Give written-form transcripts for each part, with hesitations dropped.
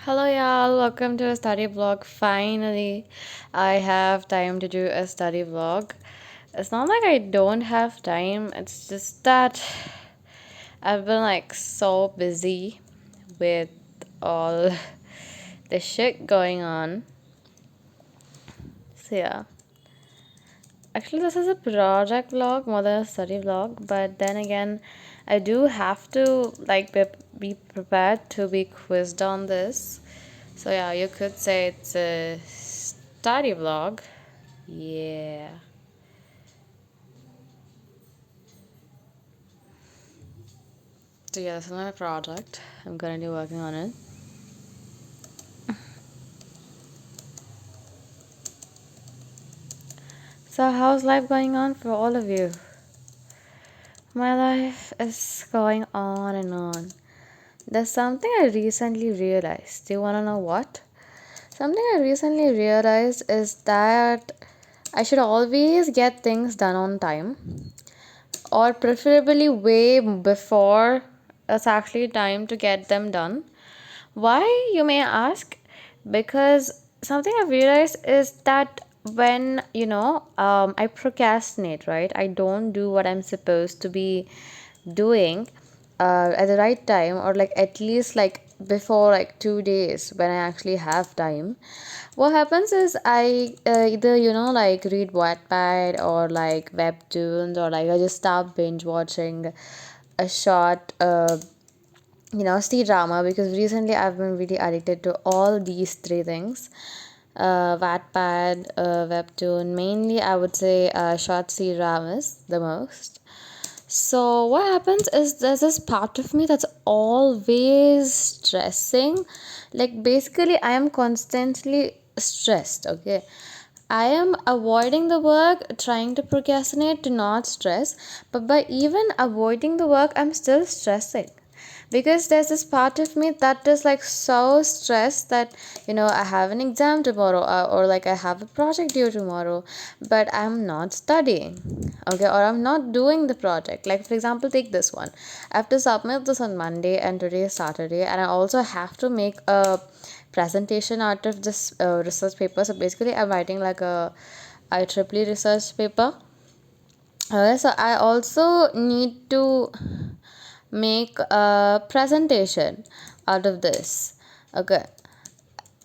Hello, y'all. Welcome to a study vlog. Finally, I have time to do a study vlog. It's not like I don't have time, it's just that I've been like so busy with all the shit going on. So, yeah. Actually, this is a project vlog more than a study vlog, but then again, I do have to like be prepared to be quizzed on this. So yeah, you could say it's a study vlog. Yeah. So yeah, this is my project. I'm currently working on it. So how's life going on for all of you? My life is going on and on. There's something I recently realized. Do you wanna know what? Something I recently realized is that I should always get things done on time, or preferably way before it's actually time to get them done. Why, you may ask? Because something I've realized is that when I procrastinate, right? I don't do what I'm supposed to be doing at the right time, or like at least like before like 2 days when I actually have time. What happens is I either like read Wattpad or like webtoons, or like I just start binge watching a short see drama, because recently I've been really addicted to all these three things: Wattpad, webtoon. Mainly, I would say short C dramas the most. So what happens is there's this part of me that's always stressing. Like basically, I am constantly stressed. Okay. I am avoiding the work, trying to procrastinate to not stress, but by even avoiding the work, I'm still stressing, because there's this part of me that is like so stressed that I have an exam tomorrow, or like I have a project due tomorrow, but I'm not studying, okay, or I'm not doing the project. Like for example, take this one. I have to submit this on Monday, and today is Saturday, and I also have to make a presentation out of this research paper. So basically I'm writing like a IEEE research paper. So I also need to make a presentation out of this. Okay.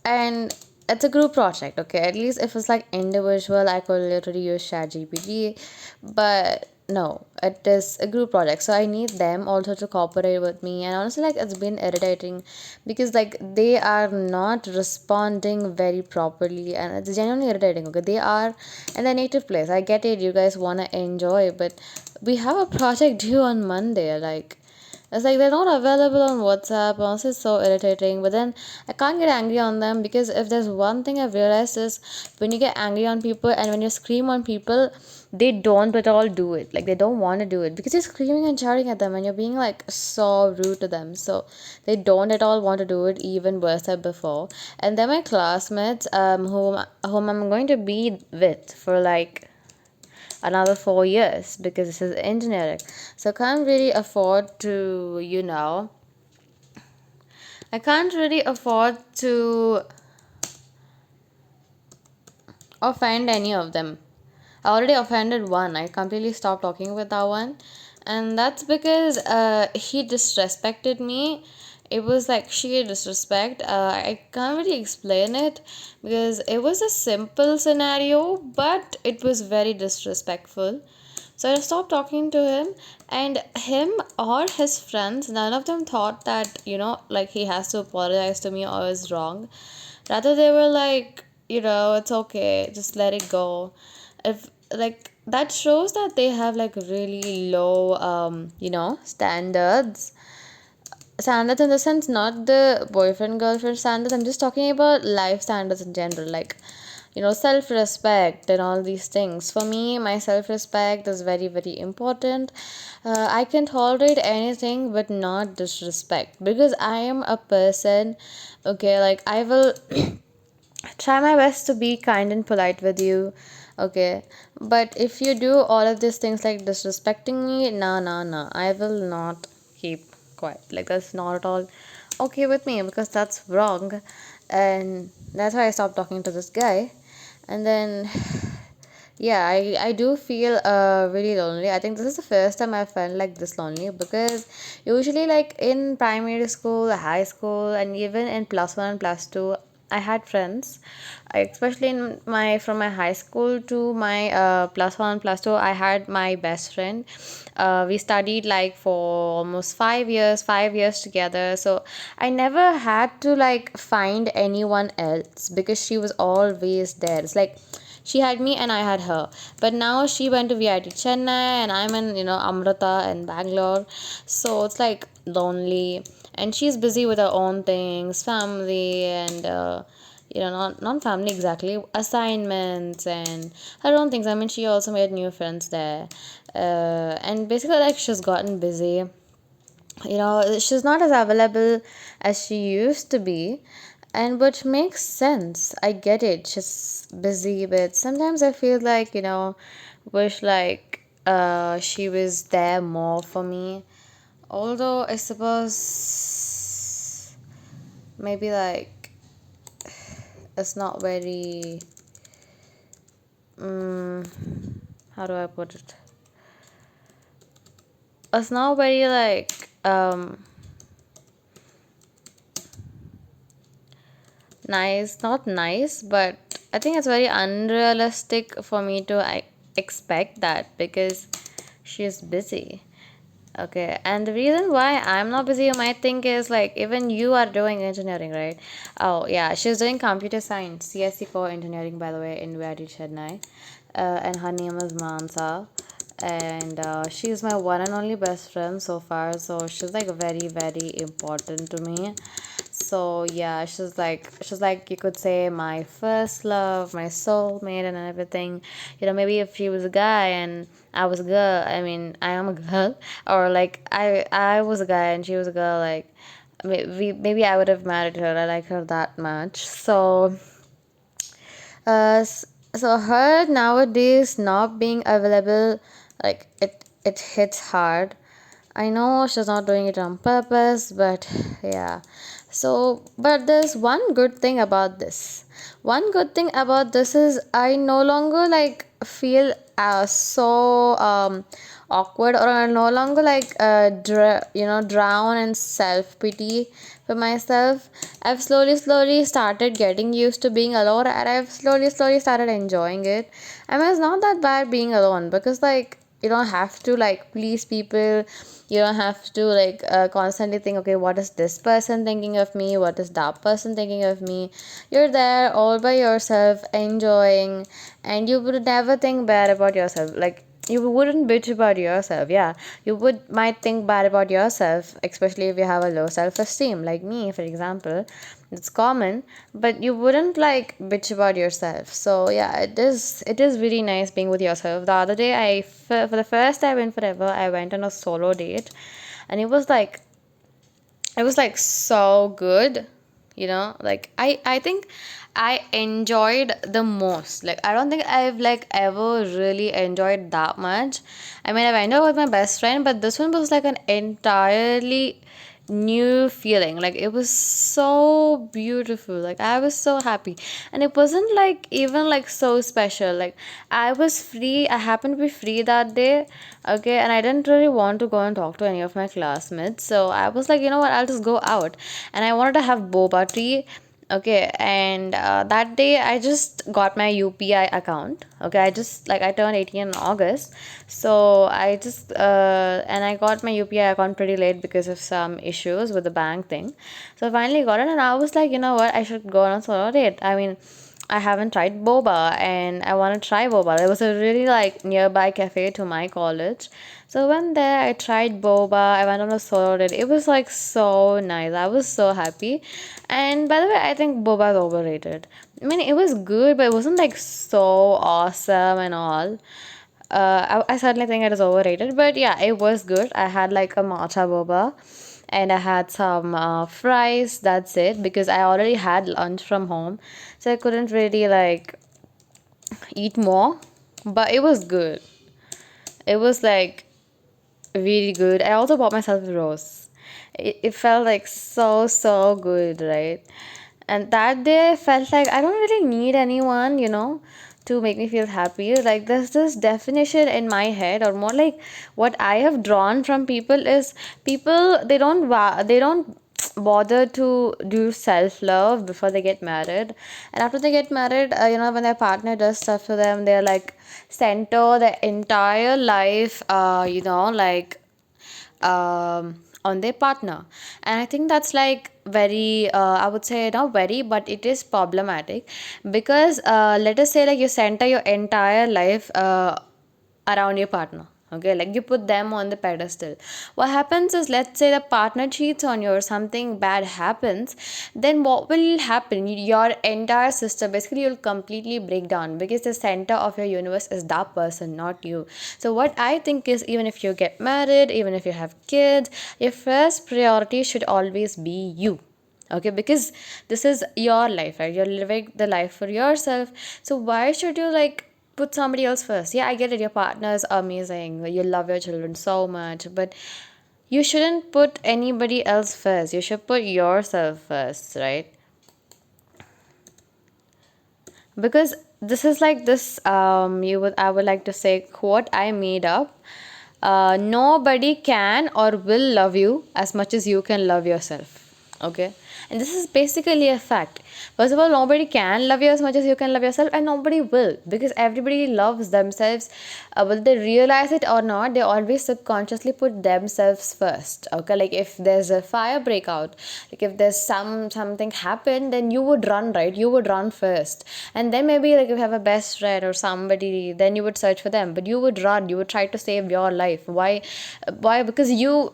And it's a group project. Okay, at least if it's like individual, I could literally use ChatGPT, but no, it is a group project, so I need them also to cooperate with me. And honestly, like, it's been irritating because like they are not responding very properly, and it's genuinely irritating. Okay, they are in their native place. I get it, you guys want to enjoy, but we have a project due on Monday. Like, it's like they're not available on WhatsApp. Honestly, it's so irritating. But then I can't get angry on them, because if there's one thing I've realized is when you get angry on people and when you scream on people, they don't at all do it. Like, they don't want to do it because you're screaming and shouting at them and you're being like so rude to them. So they don't at all want to do it, even worse than before. And then my classmates, whom I'm going to be with for like another 4 years, because this is engineering. So I can't really afford to offend any of them. I already offended one. I completely stopped talking with that one. And that's because he disrespected me. It was like sheer disrespect. I can't really explain it because it was a simple scenario, but it was very disrespectful. So I stopped talking to him, and him or his friends, none of them thought that, like he has to apologize to me or is wrong. Rather, they were like, it's okay, just let it go. If like that shows that they have like really low, standards in the sense, not the boyfriend girlfriend standards. I'm just talking about life standards in general, like self respect and all these things. For me, my self respect is very, very important. I can tolerate anything but not disrespect, because I am a person, okay, like I will try my best to be kind and polite with you, okay, but if you do all of these things like disrespecting me, nah, nah, nah, I will not keep quiet. Like, that's not at all okay with me because that's wrong. And that's why I stopped talking to this guy. And then yeah, I do feel really lonely. I think this is the first time I felt like this lonely because usually like in primary school, high school, and even in plus one and plus two, I had friends. Especially in my from my high school to my plus one and plus two, I had my best friend. We studied like for almost 5 years, 5 years together. So I never had to like find anyone else because she was always there. It's like she had me and I had her. But now she went to VIT Chennai and I'm in, Amrita and Bangalore. So it's like lonely. And she's busy with her own things, family and not family exactly, assignments and her own things. I mean, she also made new friends there. And basically like she's gotten busy, she's not as available as she used to be, and which makes sense. I get it, she's busy, but sometimes I feel like, wish like she was there more for me. Although I suppose maybe like it's not very um, how do I put it, it's not very like nice, not nice, but I think it's very unrealistic for me to expect that because she's busy. Okay, and the reason why I'm not busy, you might think, is like even you are doing engineering, right? Oh, yeah, she's doing computer science, CSC core engineering, by the way, in VIT Chennai. And her name is Mansa. And she's my one and only best friend so far, so she's like very, very important to me. So yeah, she's like you could say my first love, my soulmate and everything. Maybe if she was a guy and I was a girl, I mean I am a girl, or like I was a guy and she was a girl, like maybe I would have married her. I like her that much. So so her nowadays not being available, like it hits hard. I know she's not doing it on purpose, but yeah. So, but there's one good thing about this. One good thing about this is I no longer like feel so awkward, or I no longer like drown in self pity for myself. I've slowly started getting used to being alone, and I've slowly started enjoying it. I mean, it's not that bad being alone because like you don't have to like please people. You don't have to like constantly think, okay, what is this person thinking of me, what is that person thinking of me. You're there all by yourself enjoying, and you would never think bad about yourself. Like you wouldn't bitch about yourself. Yeah, you might think bad about yourself, especially if you have a low self-esteem like me, for example. It's common, but you wouldn't like bitch about yourself. So yeah, it is really nice being with yourself. The other day for the first time in forever, I went on a solo date, and it was like so good. Like I think I enjoyed the most. Like I don't think I've like ever really enjoyed that much. I mean, I went out with my best friend, but this one was like an entirely new feeling. Like it was so beautiful. Like I was so happy, and it wasn't like even like so special. Like I was free. I happened to be free that day. Okay, and I didn't really want to go and talk to any of my classmates, so I was like, you know what, I'll just go out. And I wanted to have boba tea. Okay, and that day I just got my UPI account. Okay, I turned 18 in August, so and I got my UPI account pretty late because of some issues with the bank thing. So I finally got it, and I was like, you know what, I should go on a solo date. I mean, I haven't tried boba and I want to try boba. There was a really like nearby cafe to my college. So I went there, I tried boba, I went on a solo date. It was like so nice. I was so happy. And by the way, I think boba is overrated. I mean, it was good, but it wasn't like so awesome and all. I certainly think it is overrated, but yeah, it was good. I had like a matcha boba and I had some fries. That's it, because I already had lunch from home, so I couldn't really like eat more. But it was good. It was like really good. I also bought myself a rose. It felt like so good, right? And that day I felt like I don't really need anyone, to make me feel happy. Like there's this definition in my head, or more like what I have drawn from people is, people, they don't bother to do self love before they get married. And after they get married, when their partner does stuff to them, they're like center their entire life, on their partner. And I think that's like very, I would say not very, but it is problematic. Because let us say like you center your entire life around your partner. Okay, like you put them on the pedestal. What happens is, let's say the partner cheats on you or something bad happens, then what will happen? Your entire system, basically, you'll completely break down, because the center of your universe is that person, not you. So what I think is, even if you get married, even if you have kids, your first priority should always be you. Okay, because this is your life, right? You're living the life for yourself. So why should you like put somebody else first? Yeah, I get it, your partner is amazing, you love your children so much, but you shouldn't put anybody else first. You should put yourself first, right? Because this is like this, you would I would like to say quote I made up. Nobody can or will love you as much as you can love yourself. Okay, and this is basically a fact. First of all, nobody can love you as much as you can love yourself, and nobody will, because everybody loves themselves. Whether they realize it or not, they always subconsciously put themselves first. Okay, like if there's a fire breakout, like if there's something happen, then you would run, right? You would run first, and then maybe like if you have a best friend or somebody, then you would search for them, but you would run, you would try to save your life. Why? Because you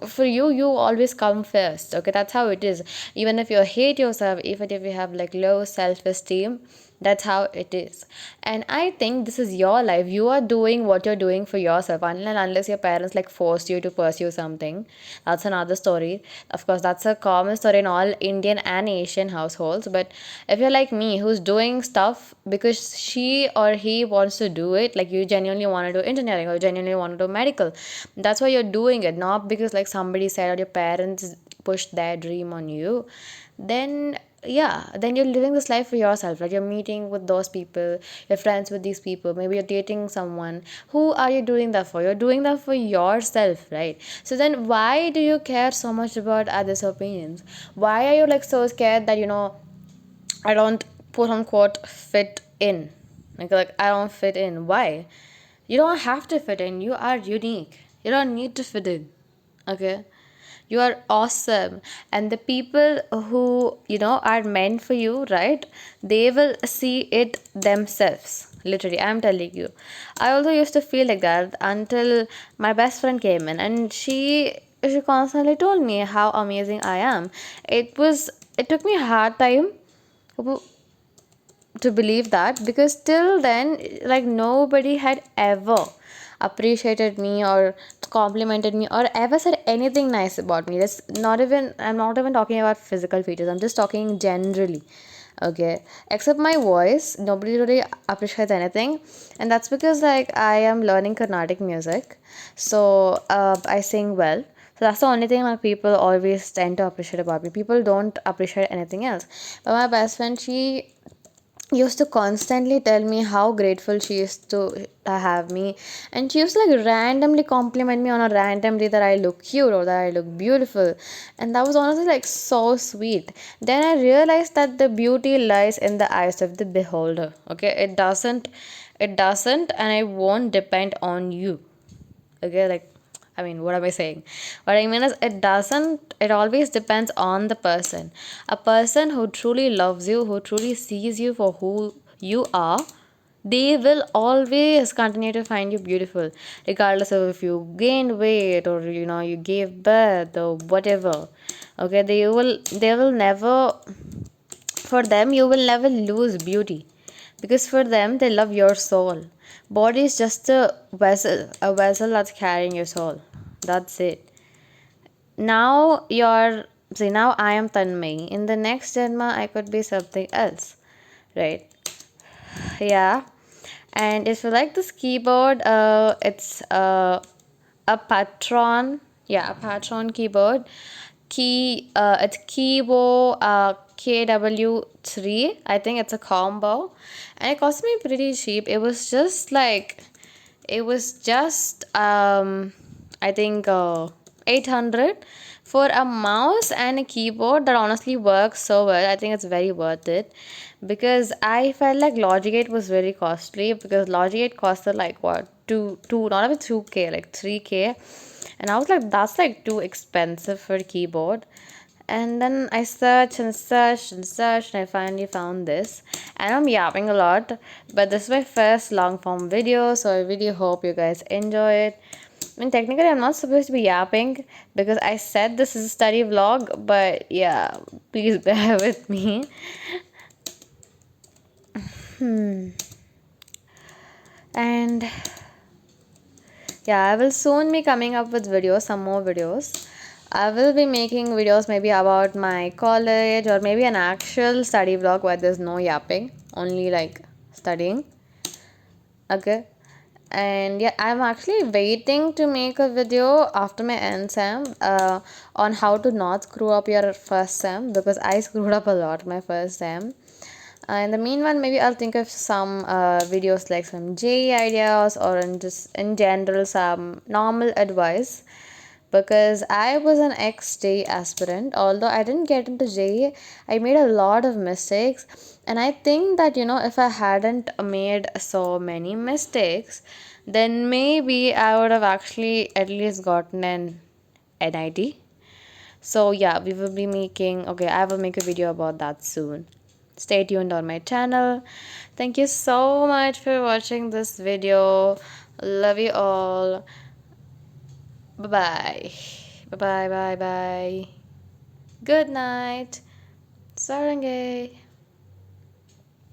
always come first. Okay, that's how it is. Even if you hate yourself, even if you have like low self-esteem, that's how it is. And I think this is your life. You are doing what you're doing for yourself, unless your parents like forced you to pursue something. That's another story. Of course, that's a common story in all Indian and Asian households. But if you're like me, who's doing stuff because she or he wants to do it, like you genuinely want to do engineering or genuinely want to do medical, that's why you're doing it, not because like somebody said or your parents pushed their dream on you. Then yeah, then you're living this life for yourself, right? You're meeting with those people, you're friends with these people, maybe you're dating someone. Who are you doing that for? You're doing that for yourself, right? So then why do you care so much about others' opinions? Why are you like so scared that I don't quote unquote fit in? Like I don't fit in. Why? You don't have to fit in. You are unique. You don't need to fit in. Okay? You are awesome. And the people who, are meant for you, right? They will see it themselves. Literally, I'm telling you. I also used to feel like that until my best friend came in, and she constantly told me how amazing I am. It took me a hard time to believe that, because till then, like, nobody had ever appreciated me or complimented me or ever said anything nice about me. That's not even, I'm not even talking about physical features, I'm just talking generally. Okay, except my voice, nobody really appreciates anything. And that's because like I am learning Carnatic music, so I sing well. So that's the only thing like people always tend to appreciate about me. People don't appreciate anything else. But my best friend, she used to constantly tell me how grateful she is to have me, and she used to like randomly compliment me on a random day that I look cute or that I look beautiful. And that was honestly like so sweet. Then I realized that the beauty lies in the eyes of the beholder. Okay, it doesn't and it won't depend on you. Okay, like, I mean, what am I saying? What I mean is, it always depends on the person. A person who truly loves you, who truly sees you for who you are, they will always continue to find you beautiful, regardless of if you gained weight or you gave birth or whatever. Okay, they will never, for them you will never lose beauty, because for them they love your soul. Body is just a vessel that's carrying your soul. That's it. Now you're See, now I am Tanmay. In the next Janma I could be something else. Right? Yeah. And if you like this keyboard, it's a Patron. Yeah, a Patron keyboard. it's Kibo KW3. I think it's a combo, and it cost me pretty cheap. It was just I think 800 for a mouse and a keyboard that honestly works so well. I think it's very worth it, because I felt like Logicate was very costly, because Logicate costed like what, two not even 2K, like 3K, and I was like, that's like too expensive for a keyboard. And then I searched and searched and searched, and I finally found this. And I'm yapping a lot, but this is my first long form video, so I really hope you guys enjoy it. I mean, technically, I'm not supposed to be yapping because I said this is a study vlog, but yeah, please bear with me. And yeah, I will soon be coming up with videos, some more videos. I will be making videos maybe about my college, or maybe an actual study vlog where there's no yapping, only like studying. Okay. And yeah, I'm actually waiting to make a video after my end sem on how to not screw up your first sem, because I screwed up a lot my first sem. In the meanwhile, maybe I'll think of some videos like some JE ideas, or just in general some normal advice, because I was an ex JE aspirant. Although I didn't get into JE, I made a lot of mistakes, and I think that, if I hadn't made so many mistakes, then maybe I would have actually at least gotten an NIT. So yeah, we will be making, okay, I will make a video about that soon. Stay tuned on my channel. Thank you so much for watching this video. Love you all. Bye bye. Bye bye bye bye. Good night. Sarange.